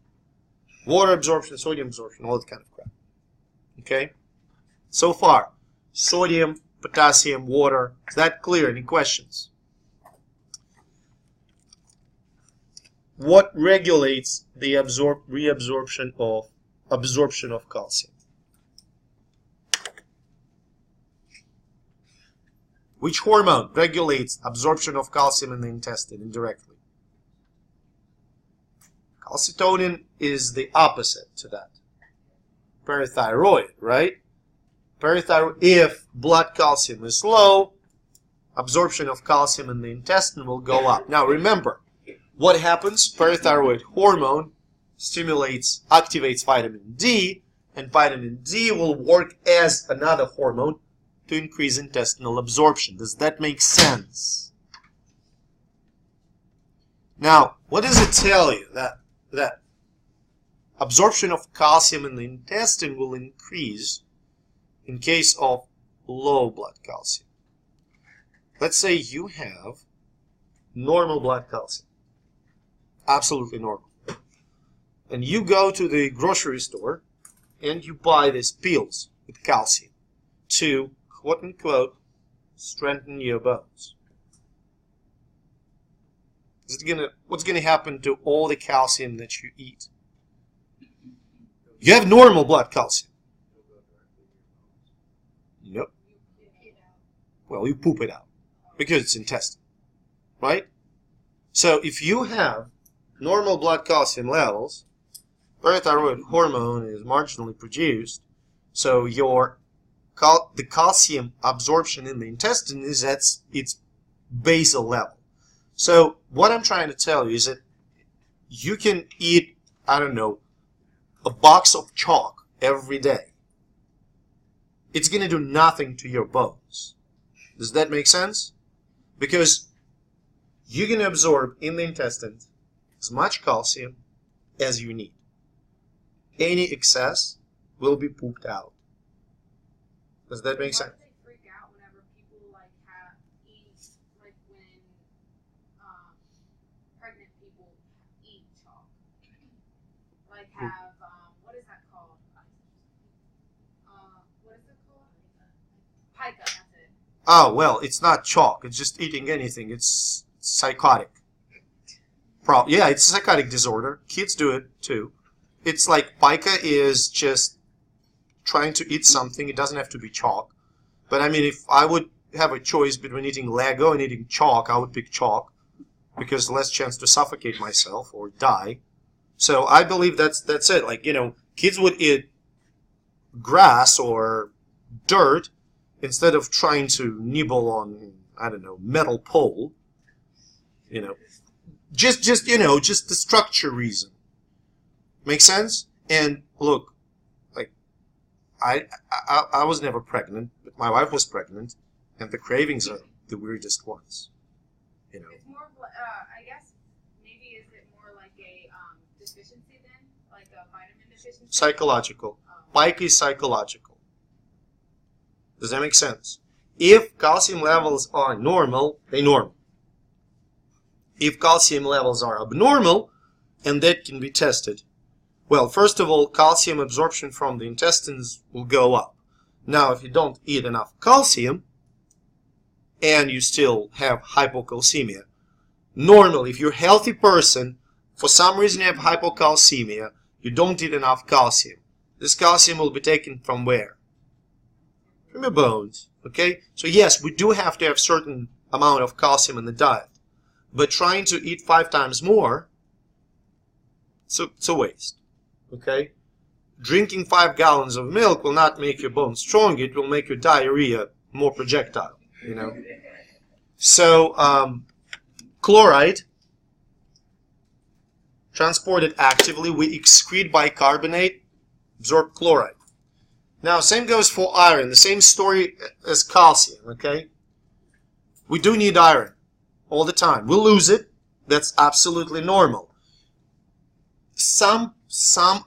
Water absorption, sodium absorption, all that kind of crap. Okay? So far, sodium, potassium, water. Is that clear? Any questions? What regulates the reabsorption of absorption of calcium? Which hormone regulates absorption of calcium in the intestine indirectly? Calcitonin is the opposite to that. Parathyroid, right? Parathyroid, if blood calcium is low, absorption of calcium in the intestine will go up. Now remember, what happens? Parathyroid hormone activates vitamin D, and vitamin D will work as another hormone to increase intestinal absorption. Does that make sense? Now, what does it tell you? That absorption of calcium in the intestine will increase in case of low blood calcium. Let's say you have normal blood calcium. Absolutely normal. And you go to the grocery store and you buy these pills with calcium to, quote unquote, strengthen your bones. What's gonna happen to all the calcium that you eat? You have normal blood calcium. Nope. Well, you poop it out because it's intestine, right? So if you have normal blood calcium levels, parathyroid hormone is marginally produced, so the calcium absorption in the intestine is at its basal level. So what I'm trying to tell you is that you can eat, I don't know, a box of chalk every day. It's going to do nothing to your bones. Does that make sense? Because you're going to absorb in the intestine as much calcium as you need. Any excess will be pooped out. Does that make sense? Why do they freak out whenever people eat when pregnant people eat chalk? Like what is that called? What is it called? Pica, that's it. Oh, well, it's not chalk. It's just eating anything. It's psychotic. Yeah, it's a psychotic disorder. Kids do it too. It's like pica is just trying to eat something. It doesn't have to be chalk. But I mean, if I would have a choice between eating Lego and eating chalk, I would pick chalk because less chance to suffocate myself or die. So I believe that's it. Like, you know, kids would eat grass or dirt instead of trying to nibble on, I don't know, metal pole. You know, just the structure reason. Make sense? And look, like, I was never pregnant, but my wife was pregnant, and the cravings are the weirdest ones. You know. It's more, I guess, maybe is it more like a deficiency then, like a vitamin deficiency? Psychological. Pica is psychological. Does that make sense? If calcium levels are normal, they're normal. If calcium levels are abnormal, and that can be tested, well, first of all, calcium absorption from the intestines will go up. Now, if you don't eat enough calcium, and you still have hypocalcemia, normally, if you're a healthy person, for some reason you have hypocalcemia, you don't eat enough calcium. This calcium will be taken from where? From your bones, okay? So yes, we do have to have certain amount of calcium in the diet, but trying to eat 5 times more, it's a waste. Okay, drinking 5 gallons of milk will not make your bones stronger. It will make your diarrhea more projectile. You know. So chloride transported actively. We excrete bicarbonate, absorb chloride. Now, same goes for iron. The same story as calcium. Okay, We do need iron all the time. We'll lose it. That's absolutely normal. Some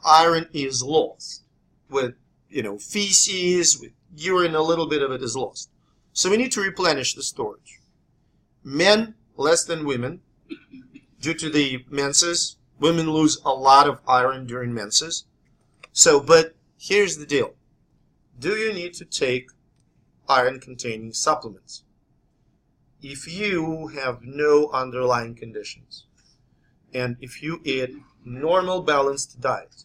iron is lost with, feces, with urine. A little bit of it is lost. So we need to replenish the storage. Men less than women. Due to the menses, women lose a lot of iron during menses. So, but here's the deal. Do you need to take iron-containing supplements? If you have no underlying conditions, and if you eat normal balanced diet,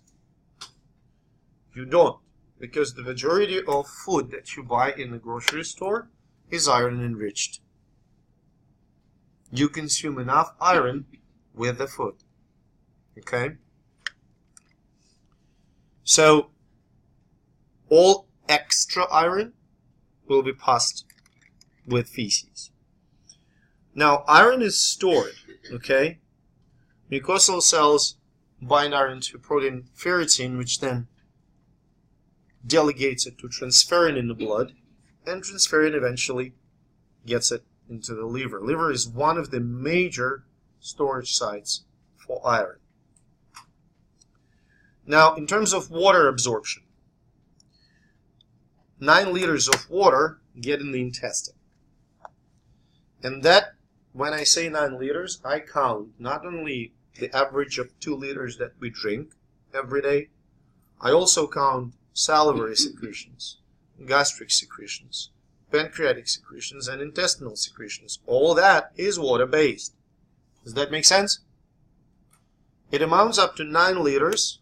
you don't, because the majority of food that you buy in the grocery store is iron enriched. You consume enough iron with the food. Okay? So, all extra iron will be passed with feces. Now, iron is stored, okay? Mucosal cells bind iron to protein ferritin, which then delegates it to transferrin in the blood, and transferrin eventually gets it into the liver. Liver is one of the major storage sites for iron. Now, in terms of water absorption, 9 liters of water get in the intestine. And that, when I say 9 liters, I count not only the average of 2 liters that we drink every day, I also count salivary secretions, gastric secretions, pancreatic secretions, and intestinal secretions. All that is water-based. Does that make sense? It amounts up to 9 liters,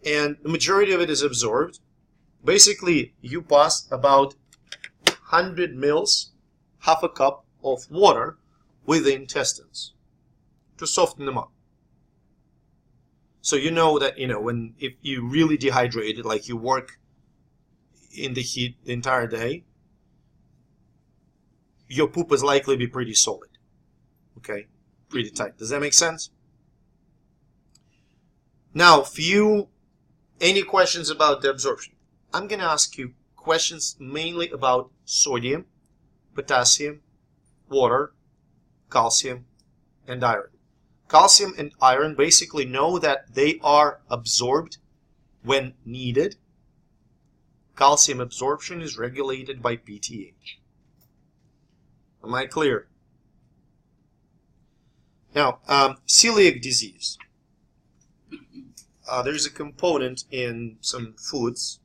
and the majority of it is absorbed. Basically, you pass about 100 mils, half a cup of water with the intestines to soften them up. So you know that, if you really dehydrated, like you work in the heat the entire day, your poop is likely to be pretty solid. Okay? Pretty tight. Does that make sense? Now, any questions about the absorption? I'm going to ask you questions mainly about sodium, potassium, water, calcium, and iron. Calcium and iron basically know that they are absorbed when needed. Calcium absorption is regulated by PTH. Am I clear? Now, celiac disease. There's a component in some foods.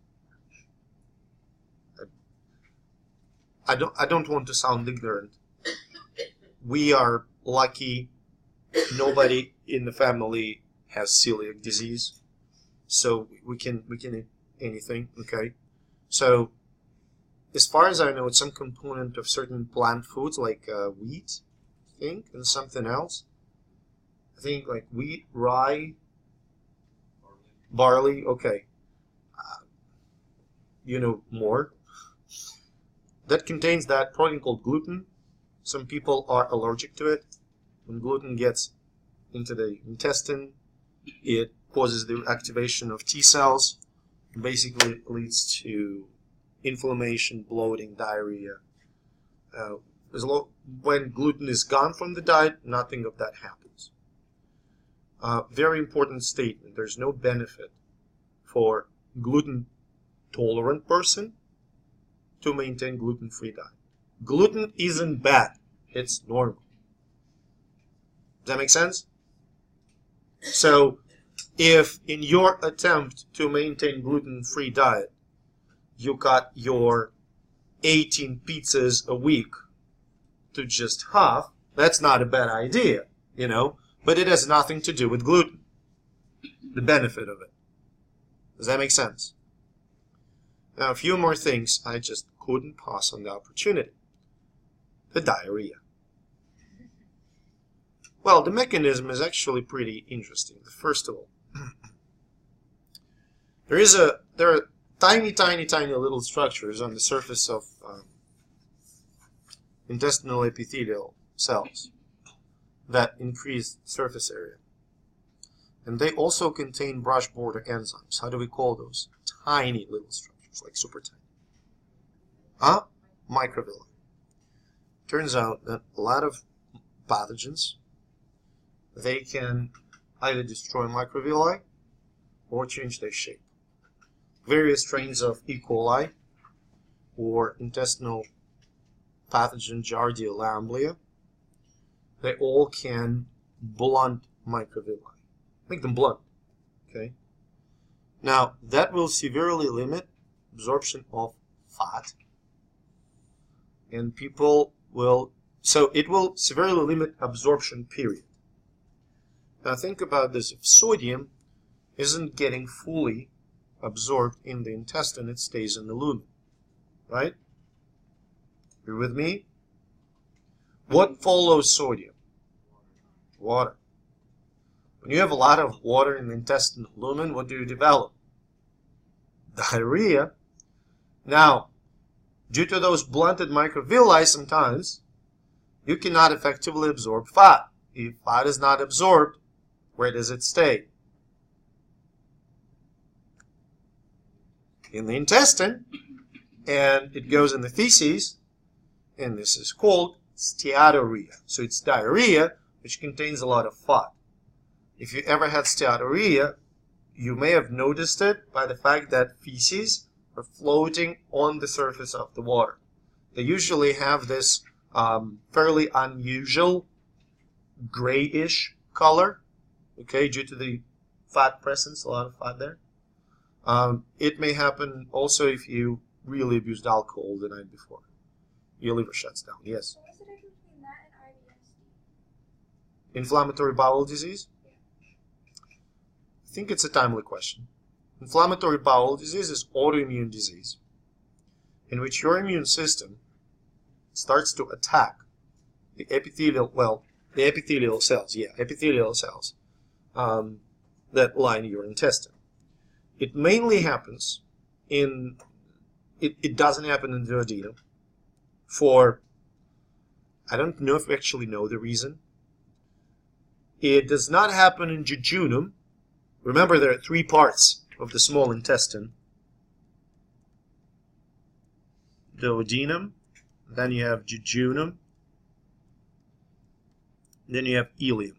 I don't want to sound ignorant. We are lucky. Nobody in the family has celiac disease, so we can eat anything. Okay, so as far as I know, it's some component of certain plant foods like wheat, I think, and something else. I think like wheat, rye, barley. Okay, more. That contains that protein called gluten. Some people are allergic to it. When gluten gets into the intestine, it causes the activation of T cells. Basically, it leads to inflammation, bloating, diarrhea. When gluten is gone from the diet, nothing of that happens. Very important statement. There's no benefit for gluten-tolerant person to maintain gluten-free diet. Gluten isn't bad. It's normal. Does that make sense? So, if in your attempt to maintain gluten-free diet, you cut your 18 pizzas a week to just half, that's not a bad idea, but it has nothing to do with gluten, the benefit of it. Does that make sense? Now, a few more things I just couldn't pass on the opportunity. The diarrhea. Well, the mechanism is actually pretty interesting. First of all, there are tiny little structures on the surface of intestinal epithelial cells that increase surface area. And they also contain brush border enzymes. How do we call those? Tiny little structures, like super tiny. Microvilli. turns out that a lot of pathogens, they can either destroy microvilli or change their shape. Various strains of E. coli or intestinal pathogen Giardia lamblia, they all can blunt microvilli, make them blunt. Okay. Now that will severely limit absorption of fat, and people will, so it will severely limit absorption, period. Now think about this: if sodium isn't getting fully absorbed in the intestine, it stays in the lumen, right? You're with me? What follows sodium? Water. When you have a lot of water in the intestinal lumen, what do you develop? Diarrhea. Now, due to those blunted microvilli, sometimes you cannot effectively absorb fat. If fat is not absorbed, where does it stay? In the intestine, and it goes in the feces, and this is called steatorrhea. So it's diarrhea which contains a lot of fat. If you ever had steatorrhea, you may have noticed it by the fact that feces are floating on the surface of the water. They usually have this fairly unusual grayish color, okay, due to the fat presence, a lot of fat there. It may happen also if you really abused alcohol the night before. Your liver shuts down. Yes? What's the difference between that and IBS? Inflammatory bowel disease? I think it's a timely question. Inflammatory bowel disease is autoimmune disease in which your immune system starts to attack the epithelial cells, that line your intestine. It mainly happens in, it doesn't happen in the duodenum for, I don't know if we actually know the reason. It does not happen in jejunum. Remember, there are three parts of the small intestine: duodenum, then you have jejunum, then you have ileum.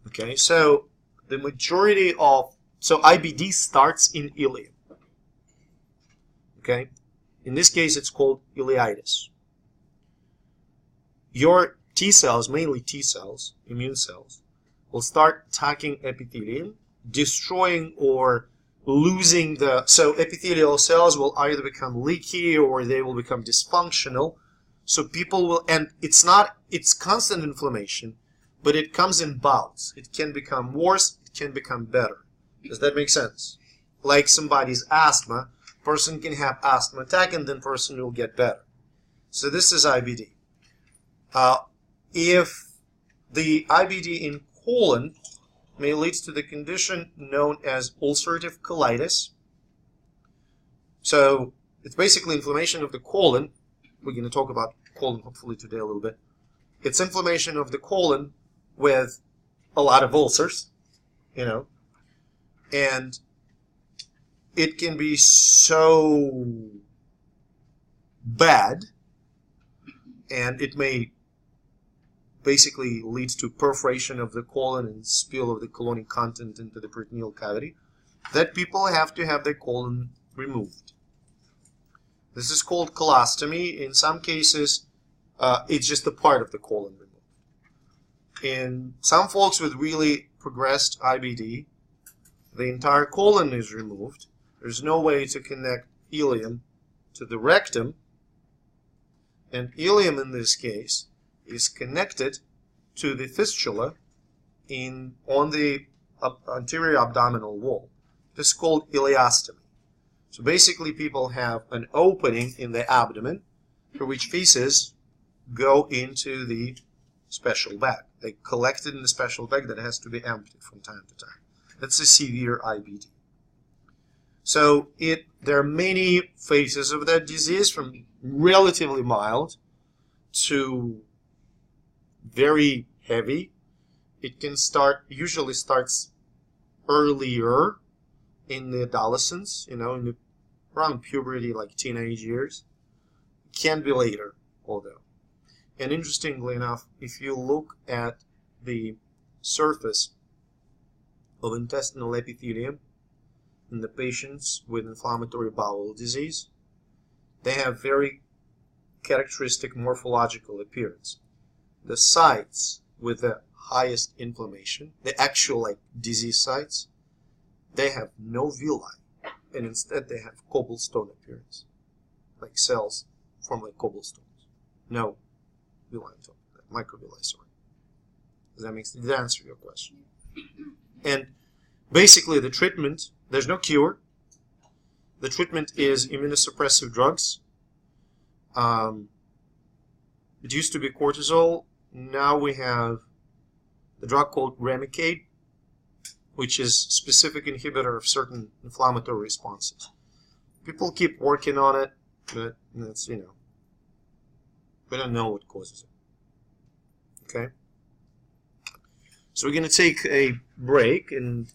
Okay, so the majority of, so IBD starts in ileum. Okay, in this case it's called ileitis. Your T cells, mainly T cells, immune cells, will start attacking epithelium, destroying or losing the, so epithelial cells will either become leaky or they will become dysfunctional. So people will, and it's constant inflammation, but it comes in bouts. It can become worse, it can become better. Does that make sense? Like somebody's asthma, person can have asthma attack and then person will get better. So this is IBD. If the IBD in colon may lead to the condition known as ulcerative colitis. So it's basically inflammation of the colon. We're going to talk about colon hopefully today a little bit. It's inflammation of the colon with a lot of ulcers, you know, and it can be so bad, and it may basically leads to perforation of the colon and spill of the colonic content into the peritoneal cavity, that people have to have their colon removed. This is called colostomy. In some cases, it's just a part of the colon removed. In some folks with really progressed IBD, the entire colon is removed. There's no way to connect ileum to the rectum, and ileum in this case is connected to the fistula on the anterior abdominal wall. This is called ileostomy. So basically people have an opening in the abdomen through which feces go into the special bag. They collect it in the special bag that has to be emptied from time to time. That's a severe IBD. So there are many phases of that disease, from relatively mild to very heavy. It can usually starts earlier in the adolescence, you know, around puberty, like teenage years. It can be later, although. And interestingly enough, if you look at the surface of intestinal epithelium in the patients with inflammatory bowel disease, they have very characteristic morphological appearance. The sites with the highest inflammation, the actual disease sites, they have no villi, and instead they have cobblestone appearance, like cells form like cobblestones. No villi on top of that, microvilli, sorry. Did that answer your question? And basically the treatment, there's no cure. The treatment is immunosuppressive drugs. It used to be cortisol. Now we have the drug called Remicade, which is specific inhibitor of certain inflammatory responses. People keep working on it, but that's, we don't know what causes it. Okay? So we're going to take a break, and